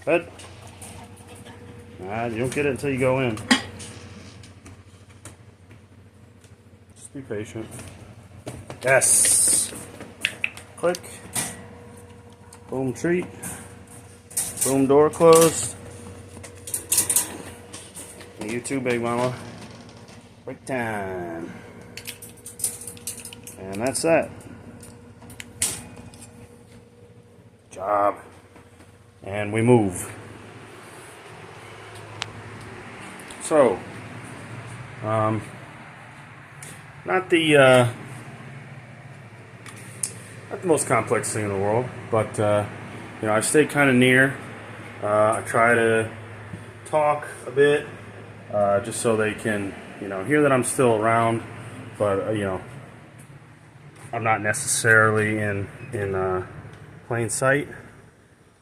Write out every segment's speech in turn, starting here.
Bed. You don't get it until you go in. Just be patient. Yes. Click. Boom, treat. Boom, door closed. And you too, big mama. Break time. And that's that. Job. And we move. So, not the most complex thing in the world, but I stay kind of near. I try to talk a bit, just so they can, hear that I'm still around, but I'm not necessarily in plain sight.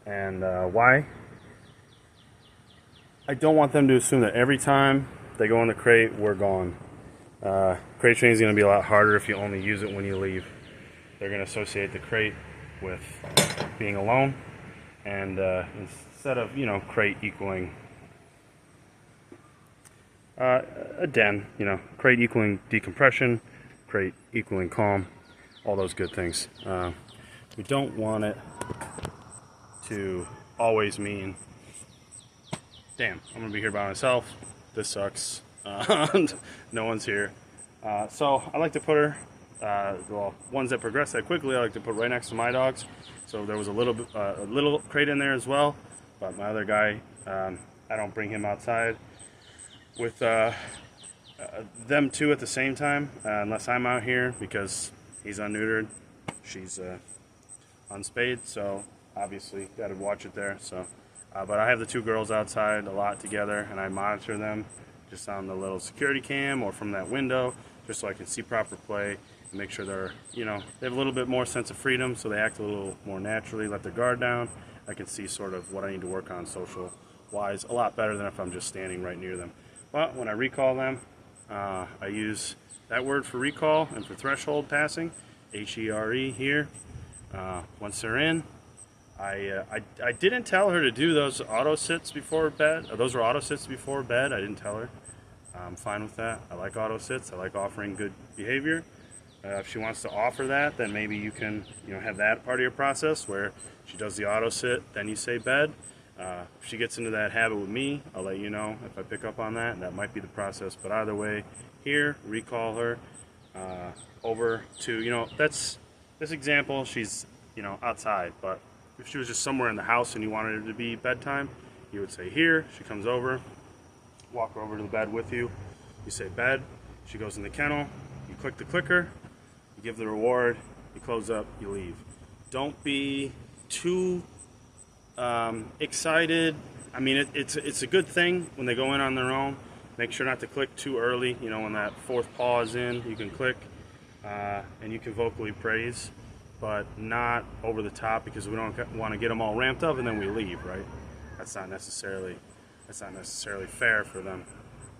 And why? I don't want them to assume that every time they go in the crate, we're gone. Crate training is going to be a lot harder if you only use it when you leave. They're going to associate the crate with being alone, and instead of crate equaling a den, crate equaling decompression, crate equaling calm, all those good things. We don't want it to always mean, damn, I'm gonna be here by myself. This sucks. No one's here. So I like to put her, ones that progress that quickly, I like to put right next to my dogs. So there was a little crate in there as well, but my other guy, I don't bring him outside with them two at the same time, unless I'm out here, because he's unneutered, she's unspayed, so obviously got to watch it there. So, but I have the two girls outside a lot together, and I monitor them just on the little security cam or from that window, just so I can see proper play and make sure they're, they have a little bit more sense of freedom, so they act a little more naturally, let their guard down. I can see sort of what I need to work on social wise a lot better than if I'm just standing right near them. But when I recall them, I use that word for recall and for threshold passing, HERE here. Once they're in, I didn't tell her to do those auto sits before bed. Those were auto sits before bed. I didn't tell her. I'm fine with that. I like auto sits. I like offering good behavior. If she wants to offer that, then maybe you can have that part of your process where she does the auto sit, then you say bed. If she gets into that habit with me, I'll let you know if I pick up on that, and that might be the process. But either way, here, recall her over to, that's this example, she's, outside, but if she was just somewhere in the house and you wanted her to be bedtime, you would say here, she comes over, walk her over to the bed with you, you say bed, she goes in the kennel, you click the clicker, you give the reward, you close up, you leave. Don't be too excited. I mean, it's a good thing when they go in on their own. Make sure not to click too early. When that fourth paw is in, you can click and you can vocally praise, but not over the top, because we don't want to get them all ramped up and then we leave, right? That's not necessarily fair for them.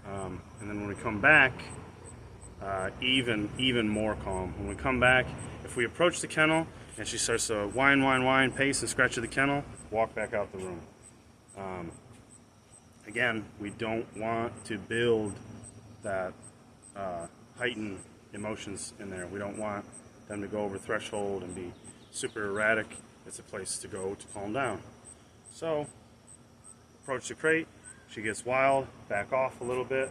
And then when we come back, even more calm. When we come back, if we approach the kennel and she starts to whine, pace and scratch at the kennel, walk back out the room. Again, we don't want to build that heightened emotions in there. We don't want them to go over threshold and be super erratic. It's a place to go to calm down. So, approach the crate, she gets wild, back off a little bit.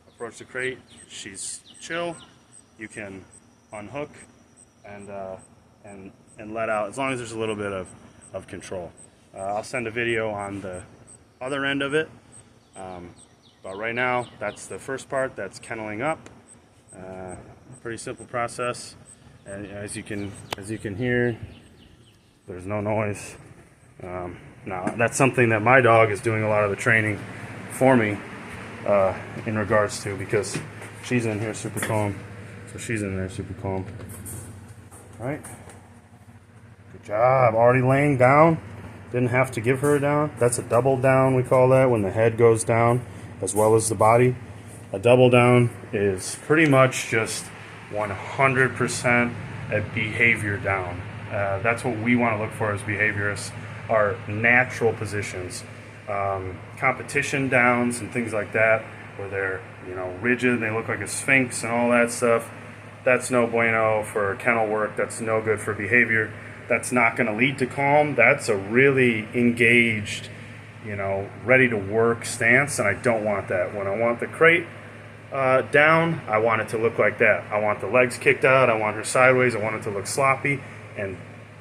Approach the crate, she's chill. You can unhook and let out, as long as there's a little bit of control. I'll send a video on the other end of it. But right now, that's the first part, that's kenneling up. Pretty simple process. And as you can hear, there's no noise. Now, that's something that my dog is doing a lot of the training for me in regards to, because she's in here super calm. So she's in there super calm. All right. Good job. Already laying down. Didn't have to give her a down. That's a double down, we call that, when the head goes down as well as the body. A double down is pretty much just 100% a behavior down. That's what we want to look for as behaviorists. are natural positions. Competition downs and things like that, where they're, you know, rigid, they look like a sphinx and all that stuff, that's no bueno for kennel work. That's no good for behavior. That's not going to lead to calm. That's a really engaged, you know, ready to work stance, and I don't want that. When I want the crate down, I want it to look like that. I want the legs kicked out, I want her sideways, I want it to look sloppy, and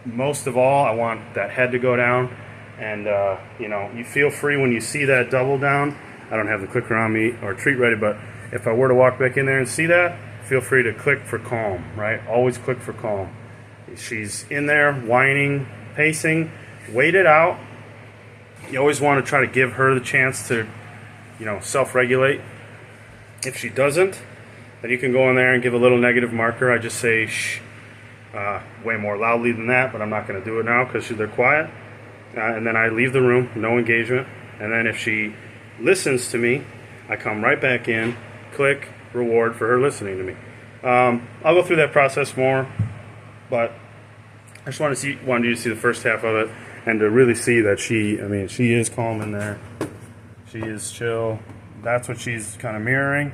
most of all, I want that head to go down. And you know, you feel free when you see that double down. I don't have the clicker on me or treat ready, but if I were to walk back in there and see that, feel free to click for calm, right? Always click for calm. She's in there whining, pacing, wait it out. You always want to try to give her the chance to, you know, self-regulate. If she doesn't, then you can go in there and give a little negative marker. I just say shh, way more loudly than that, but I'm not going to do it now because they're quiet. And then I leave the room, no engagement. And then if she listens to me, I come right back in, click, reward for her listening to me. I'll go through that process more, but I just wanted you to see the first half of it and to really see that she is calm in there. She is chill. That's what she's kind of mirroring.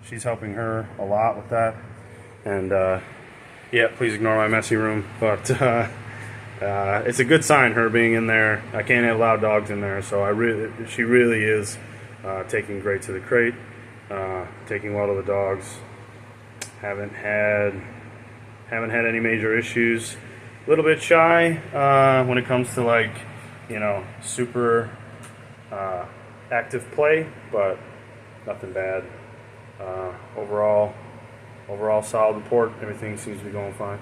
She's helping her a lot with that. And yeah, please ignore my messy room, but it's a good sign, her being in there. I can't have loud dogs in there, so she really is taking great to the crate, taking well to the dogs. Haven't had any major issues. A little bit shy when it comes to, like, you know, super active play, but nothing bad. Overall solid report. Everything seems to be going fine.